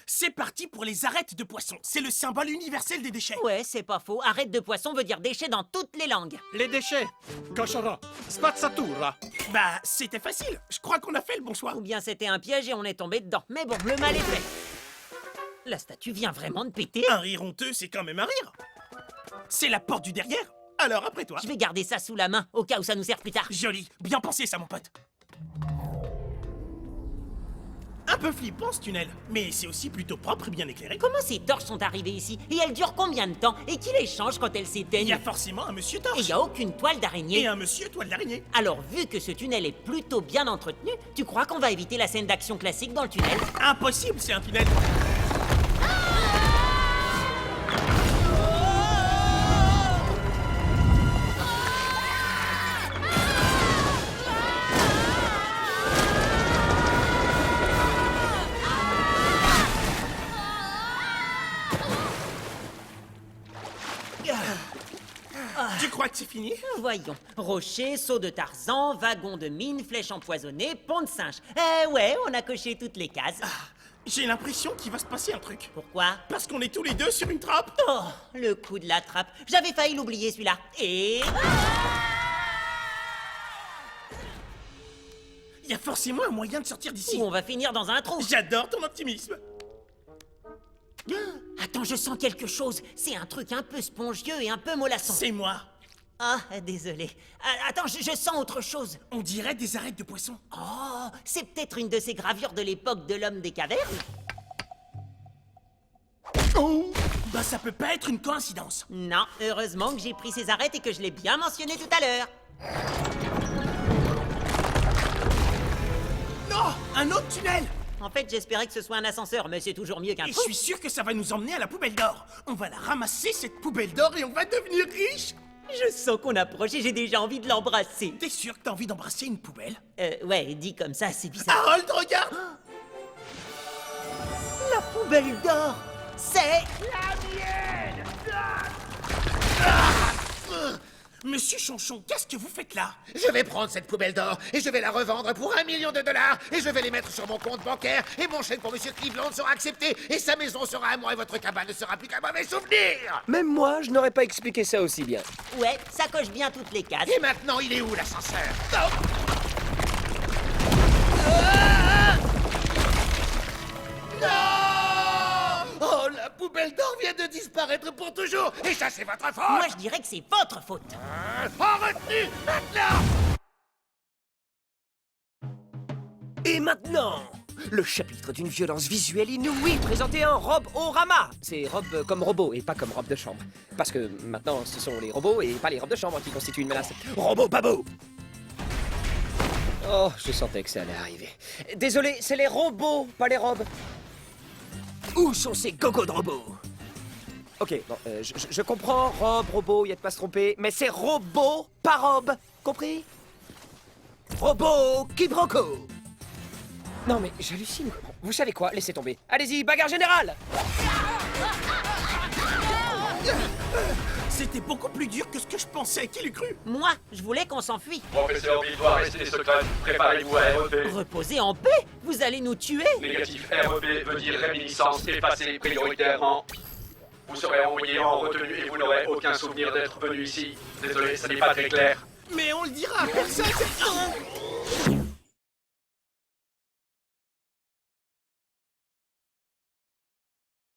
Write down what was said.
C'est parti pour les arêtes de poisson. C'est le symbole universel des déchets. Ouais, c'est pas faux. Arrête de poisson veut dire déchet dans toutes les langues. Les déchets. Cochera. Spazzatura. Bah, c'était facile. Je crois qu'on a fait le bon choix. Ou bien c'était un piège et on est tombé dedans. Mais bon, le mal est fait. La statue vient vraiment de péter. Un rire honteux, c'est quand même un rire. C'est la porte du derrière. Alors, après toi. Je vais garder ça sous la main, au cas où ça nous sert plus tard. Joli. Bien pensé, ça, mon pote. Un peu flippant, ce tunnel. Mais c'est aussi plutôt propre et bien éclairé. Comment ces torches sont arrivées ici? Et elles durent combien de temps? Et qui les change quand elles Il s'éteignent? y a forcément un monsieur Et torche. il y a aucune toile Et d'araignée. un monsieur toile d'araignée. Alors, vu que ce tunnel est plutôt bien entretenu, tu crois qu'on va éviter la scène d'action classique dans le tunnel? Impossible, c'est un tunnel. Tu crois que c'est fini? Voyons. Rocher, saut de Tarzan, wagon de mine, flèche empoisonnée, pont de singe. Ouais, on a coché toutes les cases. J'ai l'impression qu'il va se passer un truc. Pourquoi? Parce qu'on est tous les deux sur une trappe. Oh, le coup de la trappe. J'avais failli l'oublier celui-là. Et... Il y a forcément un moyen de sortir d'ici. Ou on va finir dans un trou. J'adore ton optimisme. Attends, je sens quelque chose. C'est un truc un peu spongieux et un peu mollasson. C'est moi. Ah, désolé. Attends, je sens autre chose. On dirait des arêtes de poisson. Oh, c'est peut-être une de ces gravures de l'époque de l'homme des cavernes? Oh, bah ça peut pas être une coïncidence. Non, heureusement que j'ai pris ces arêtes et que je l'ai bien mentionné tout à l'heure. Non, un autre tunnel. En fait, j'espérais que ce soit un ascenseur, mais c'est toujours mieux qu'un Et je trou. suis sûr que ça va nous emmener à la poubelle d'or. On va la ramasser, cette poubelle d'or, et on va devenir riche. Je sens qu'on approche et j'ai déjà envie de l'embrasser. T'es sûr que t'as envie d'embrasser une poubelle? Ouais, dit comme ça, c'est bizarre. Harold, regarde. La poubelle d'or, c'est... Monsieur Chonchon, qu'est-ce que vous faites là? Je vais prendre cette poubelle d'or et je vais la revendre pour $1 million et je vais les mettre sur mon compte bancaire et mon chèque pour Monsieur Cleveland sera accepté et sa maison sera à moi et votre cabane ne sera plus qu'un mauvais souvenir. Même moi, je n'aurais pas expliqué ça aussi bien. Ouais, ça coche bien toutes les cases. Et maintenant, il est où l'ascenseur? Oh, la poubelle d'or vient de disparaître pour toujours et ça c'est votre faute. Moi, je dirais que c'est votre faute. En retenue, maintenant. Et maintenant, le chapitre d'une violence visuelle inouïe présenté en robe-o-rama. C'est robe comme robot et pas comme robe de chambre. Parce que maintenant, ce sont les robots et pas les robes de chambre qui constituent une menace. Robot babo. Oh, je sentais que ça allait arriver. Désolé, c'est les robots, pas les robes. Où sont ces gogos de robots? Ok, bon, je comprends, robe, robot, y a de pas se tromper, mais c'est robot, pas robe, compris? Robot quiproquo. Non mais j'hallucine. Vous savez quoi? Laissez tomber. Allez-y, bagarre générale. C'était beaucoup plus dur que ce que je pensais. Qui l'eût cru? Moi, je voulais qu'on s'enfuit. Professeur Bill doit rester secret. Préparez-vous à REP. Reposez en paix. Vous allez nous tuer. Négatif REP veut dire réminiscence effacée prioritairement. Vous serez envoyé en retenue et vous n'aurez aucun souvenir d'être venu ici. Désolé, ça n'est pas très clair. Mais on le dira à personne.